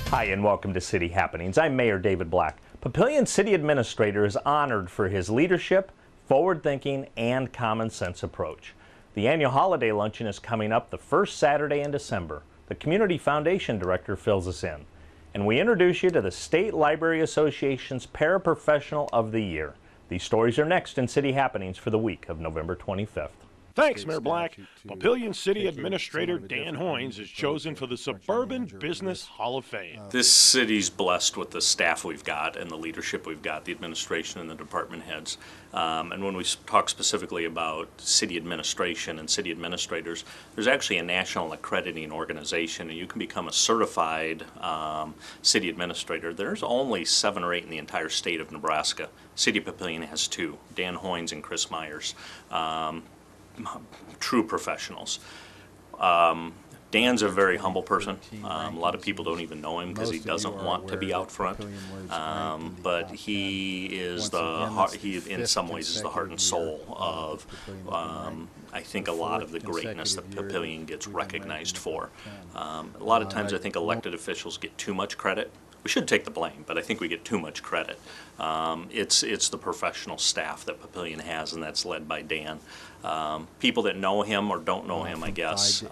Hi, and welcome to City Happenings. I'm Mayor David Black. Papillion City Administrator is honored for his leadership, forward-thinking, and common-sense approach. The annual Holiday Luncheon is coming up the first Saturday in December. The Community Foundation Director fills us in. And we introduce you to the State Library Association's Paraprofessional of the Year. These stories are next in City Happenings for the week of November 25th. Thanks, Mayor Black. Papillion City Administrator Dan Hoynes is chosen for the Suburban Business Hall of Fame. This city's blessed with the staff we've got and the leadership we've got, the administration and the department heads. And when we talk specifically about city administration and city administrators, there's actually a national accrediting organization, and you can become a certified city administrator. There's only 7 or 8 in the entire state of Nebraska. City of Papillion has 2, Dan Hoynes and Chris Myers. True professionals. Dan's a very humble person. A lot of people don't even know him because he doesn't want to be out front. But he is in some ways is the heart and soul of, I think, a lot of the greatness that Papillion gets recognized for. A lot of times I think elected officials get too much credit. We should take the blame, but I think we get too much credit. It's the professional staff that Papillion has, and that's led by Dan. People that know him or don't know him, I guess,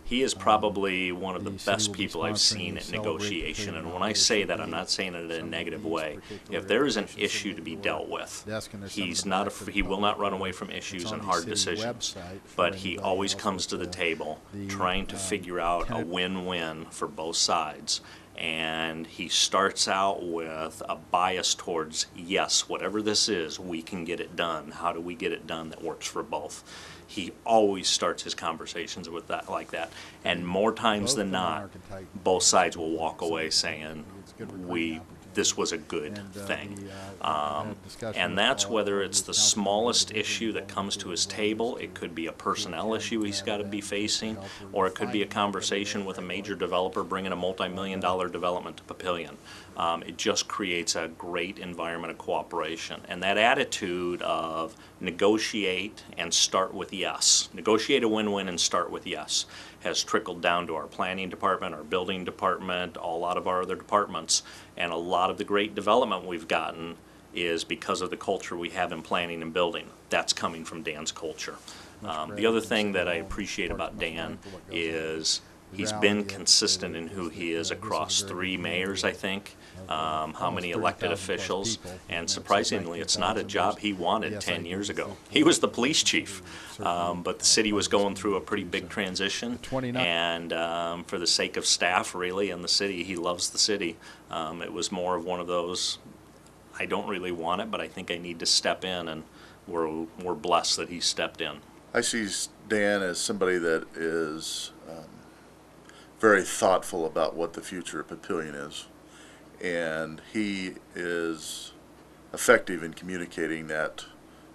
he is probably one of the best people I've seen at negotiation. And when I say that, I'm not saying it in a negative way. If there is an issue to be dealt with, he will not run away from issues and hard decisions. But he always comes to the table trying to figure out a win-win for both sides. And he starts out with a bias towards, yes, whatever this is, we can get it done. How do we get it done that works for both? He always starts his conversations with that like that. And more times than not, both sides will walk away saying, this was a good thing. And that's whether it's the smallest issue that comes to his table. It could be a personnel issue he's got to be facing, or it could be a conversation with a major developer bringing a multi-million-dollar development to Papillion. It just creates a great environment of cooperation. And that attitude of negotiate and start with yes, negotiate a win-win and start with yes, has trickled down to our planning department, our building department, a lot of our other departments. And a lot of the great development we've gotten is because of the culture we have in planning and building. That's coming from Dan's culture. The other thing that I appreciate about Dan is he's been consistent in who he is across 3 mayors, I think, how many elected officials, and surprisingly, it's not a job he wanted 10 years ago. He was the police chief, but the city was going through a pretty big transition, and for the sake of staff, really, and the city, he loves the city. It was more of one of those, I don't really want it, but I think I need to step in, and we're blessed that he stepped in. I see Dan as somebody that is very thoughtful about what the future of Papillion is, and he is effective in communicating that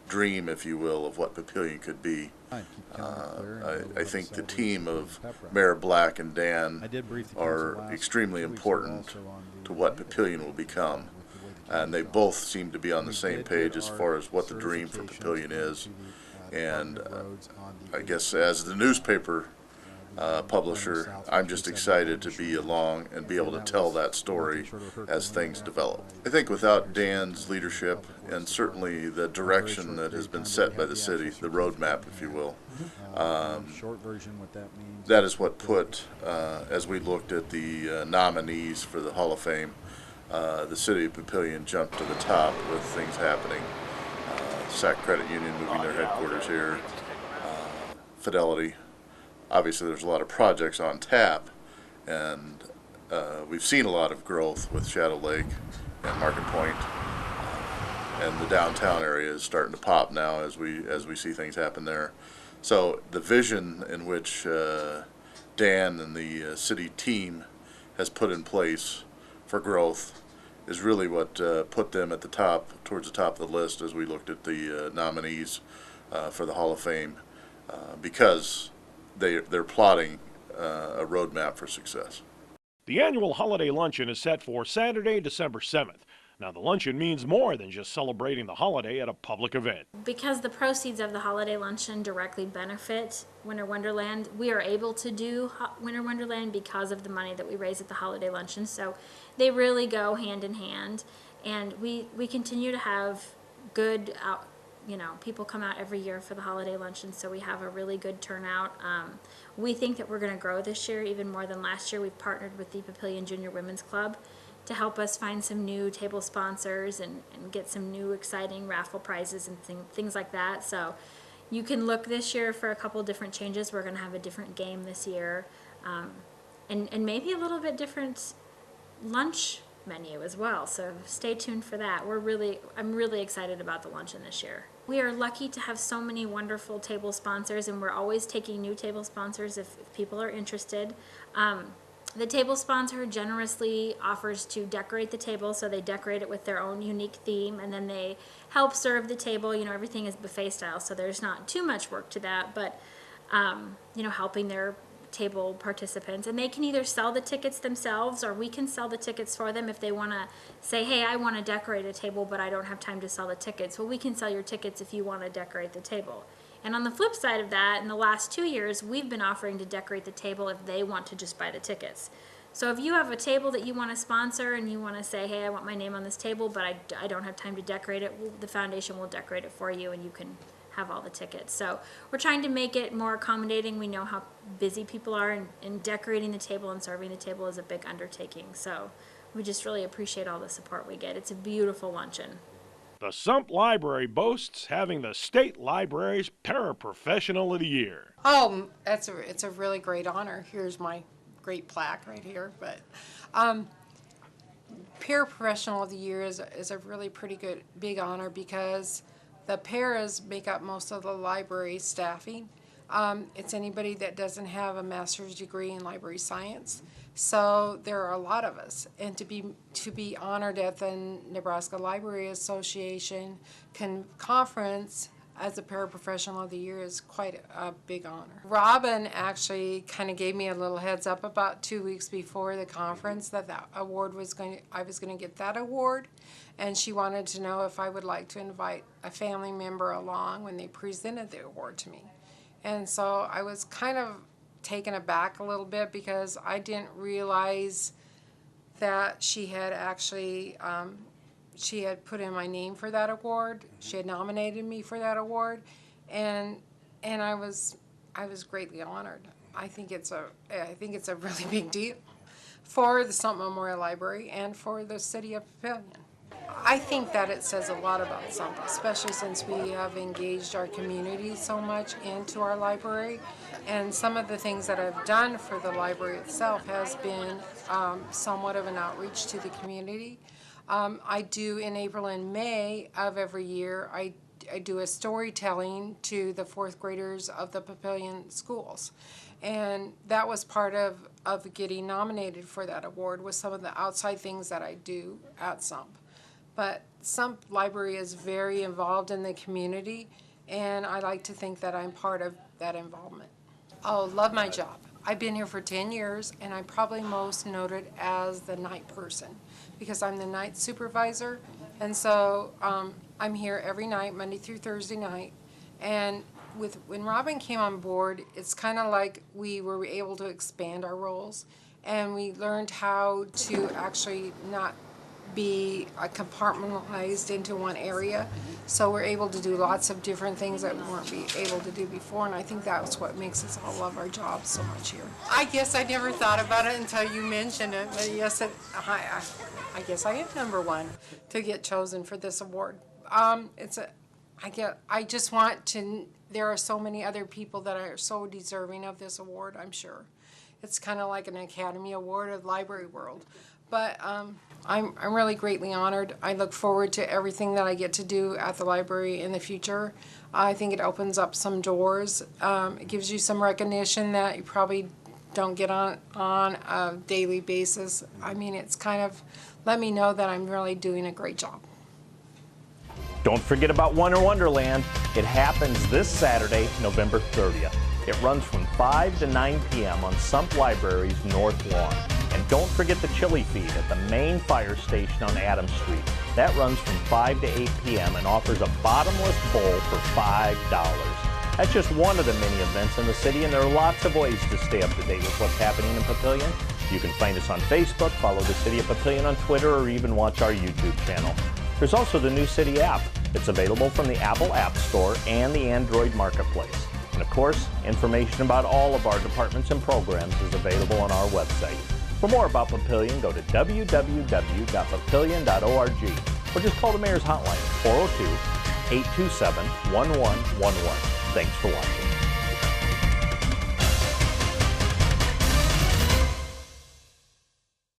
dream, if you will, of what Papillion could be. I think the team of Mayor Black and Dan are extremely important to what Papillion will become, and they both seem to be on the same page as far as what the dream for Papillion is. And I guess as the newspaper publisher, I'm just excited to be along and be able to tell that story as things develop. I think without Dan's leadership and certainly the direction that has been set by the city, the roadmap, if you will, that is what put, as we looked at the nominees for the Hall of Fame, the city of Papillion jumped to the top with things happening. Sac Credit Union moving their headquarters here, Fidelity. Obviously, there's a lot of projects on tap, and we've seen a lot of growth with Shadow Lake and Market Point, and the downtown area is starting to pop now as we see things happen there. So the vision in which Dan and the city team has put in place for growth is really what put them at the top, towards the top of the list as we looked at the nominees for the Hall of Fame, because they're plotting a roadmap for success. The annual Holiday Luncheon is set for Saturday, December 7th. Now, the luncheon means more than just celebrating the holiday at a public event. Because the proceeds of the Holiday Luncheon directly benefit Winter Wonderland, we are able to do Winter Wonderland because of the money that we raise at the Holiday Luncheon. So they really go hand in hand, and we continue to have good people come out every year for the Holiday Luncheon, so we have a really good turnout. We think that we're going to grow this year even more than last year. We've partnered with the Papillion Junior Women's Club to help us find some new table sponsors and get some new exciting raffle prizes and things like that. So you can look this year for a couple different changes. We're going to have a different game this year, and maybe a little bit different lunch menu as well. So stay tuned for that. I'm really excited about the luncheon this year. We are lucky to have so many wonderful table sponsors, and we're always taking new table sponsors if people are interested. The table sponsor generously offers to decorate the table, so they decorate it with their own unique theme, and then they help serve the table. Everything is buffet style, so there's not too much work to that, but helping their table participants. And they can either sell the tickets themselves, or we can sell the tickets for them if they want to say, hey, I want to decorate a table, but I don't have time to sell the tickets. Well, we can sell your tickets if you want to decorate the table. And on the flip side of that, in the last 2 years, we've been offering to decorate the table if they want to just buy the tickets. So if you have a table that you want to sponsor and you want to say, hey, I want my name on this table, but I don't have time to decorate it, the foundation will decorate it for you, and you can have all the tickets. So we're trying to make it more accommodating. We know how busy people are, and decorating the table and serving the table is a big undertaking. So we just really appreciate all the support we get. It's a beautiful luncheon. The Sump Library boasts having the state library's Paraprofessional of the Year. Oh, it's a really great honor. Here's my great plaque right here. But Paraprofessional of the Year is a really pretty good big honor because the paras make up most of the library staffing. It's anybody that doesn't have a master's degree in library science. So there are a lot of us, and to be honored at the Nebraska Library Association conference as a Paraprofessional of the Year is quite a big honor. Robin actually kind of gave me a little heads up about 2 weeks before the conference that award I was going to get that award, and she wanted to know if I would like to invite a family member along when they presented the award to me. And so I was kind of taken aback a little bit because I didn't realize that she had actually she had put in my name for that award. She had nominated me for that award, and I was greatly honored. I think it's a really big deal for the Sump Memorial Library and for the city of Papillion. I think that it says a lot about Sump, especially since we have engaged our community so much into our library. And some of the things that I've done for the library itself has been somewhat of an outreach to the community. I do in April and May of every year, I do a storytelling to the 4th graders of the Papillion schools. And that was part of getting nominated for that award, was some of the outside things that I do at Sump. But Sump Library is very involved in the community, and I like to think that I'm part of that involvement. Oh, love my job. I've been here for 10 years, and I'm probably most noted as the night person because I'm the night supervisor, and so I'm here every night, Monday through Thursday night. And when Robin came on board, it's kind of like we were able to expand our roles, and we learned how to actually not be compartmentalized into one area. So we're able to do lots of different things that we weren't able to do before, and I think that's what makes us all love our jobs so much here. I guess I never thought about it until you mentioned it, but yes, I guess I am number one to get chosen for this award. I just want to, there are so many other people that are so deserving of this award, I'm sure. It's kind of like an Academy Award of the library world. But I'm really greatly honored. I look forward to everything that I get to do at the library in the future. I think it opens up some doors. It gives you some recognition that you probably don't get on a daily basis. I mean, it's kind of let me know that I'm really doing a great job. Don't forget about Winter Wonderland. It happens this Saturday, November 30th. It runs from 5 to 9 p.m. on Sump Library's North Lawn. And don't forget the chili feed at the main fire station on Adams Street. That runs from 5 to 8 p.m. and offers a bottomless bowl for $5. That's just one of the many events in the city, and there are lots of ways to stay up to date with what's happening in Papillion. You can find us on Facebook, follow the City of Papillion on Twitter, or even watch our YouTube channel. There's also the new City app. It's available from the Apple App Store and the Android Marketplace. And of course, information about all of our departments and programs is available on our website. For more about Papillion, go to www.papillion.org or just call the Mayor's Hotline, 402-827-1111. Thanks for watching.